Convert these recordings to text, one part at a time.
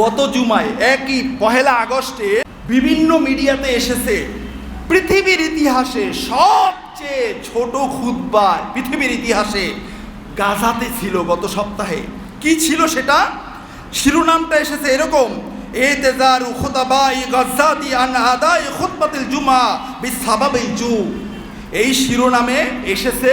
গত জুমায় একই 1 আগস্টে বিভিন্ন মিডিয়াতে এসেছে পৃথিবীর ইতিহাসে সবচেয়ে ছোট খুতবা পৃথিবীর ইতিহাসে গাজাতে ছিল গত সপ্তাহে। কি ছিল সেটা? শিরোনামটা এসেছে এরকম, এতেজারু খুতাবাই গাজ্জাতি আন আদাই খুতবাতিল জুমা বিসাবাবিল জু। এই শিরোনামে এসেছে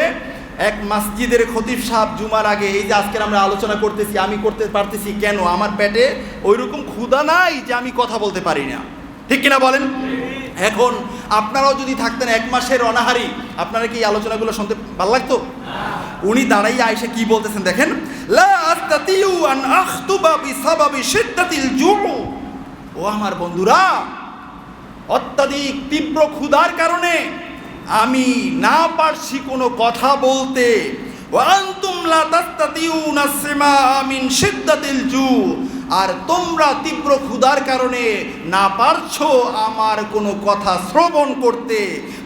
এক মসজিদের খতিব সাহেব জুমার আগে, এই যে আজকের আমরা আলোচনা করতেছি, আমি করতে পারতেছি কেন? আমার পেটে ওইরকম ক্ষুধা নাই যে আমি কথা বলতে পারি না, ঠিক কিনা বলেন? এখন আপনারাও যদি থাকতেন 1 মাসের অনাহারি, আপনারা কি এই আলোচনাগুলো শুনতে ভালো লাগতো? উনি দাঁড়াইয়া আইসে কি বলতেছেন দেখেন, লা আস্তাতিউ আন আখতুবা বিসাবাবি শিদ্দাতিল জু। ও আমার বন্ধুরা, অত্যাধিক তীব্র ক্ষুধার কারণে আমি না পারছি কোনো কথা বলতে। ওয়া আনতুম লা তাস্তাতিউনা সিমা মিন শিদ্দাতিল জু। আর তোমরা তীব্র ক্ষুধার কারণে না পারছো আমার কোনো কথা শ্রবণ করতে।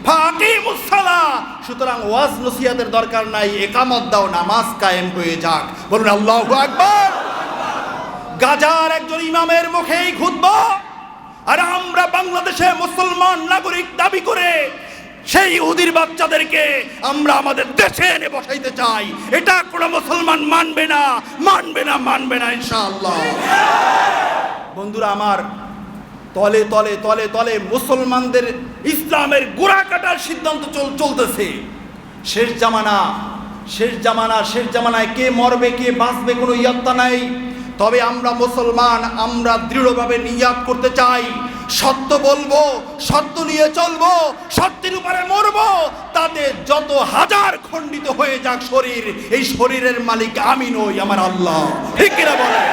ফাকিমুস সালাহ, সুতরাং ওয়াজ নসিহতের দরকার নাই, ইকামত দাও, নামাজ কায়েম হয়ে যাক। বলুন আল্লাহু আকবার। গাজার একজন ইমামের মুখে এই খুতবা, আর আমরা বাংলাদেশে মুসলমান নাগরিক দাবি করে সেই ইহুদির বাচ্চাদেরকে আমরা আমাদের দেশে এনে বসাইতে চাই। এটা কোনো মুসলমান মানবে না, মানবে না, মানবে না ইনশাআল্লাহ। বন্ধুরা আমার, তলে তলে তলে তলে মুসলমানদের ইসলামের গোড়া কাটার সিদ্ধান্ত চলতেছে। শেষ জামানায় কে মরবে কে বাঁচবে কোনো ইয়াত্তা নাই। তবে আমরা মুসলমান, আমরা দৃঢ়ভাবে নিয়াত করতে চাই, সত্য বলবো, সত্য নিয়ে চলবো, সত্যের উপরে মরবো। তাতে যত হাজার খণ্ডিত হয়ে যাক শরীর, এই শরীরের মালিক আমি নই, আমার আল্লাহ। ঠিক কিনা বলেন?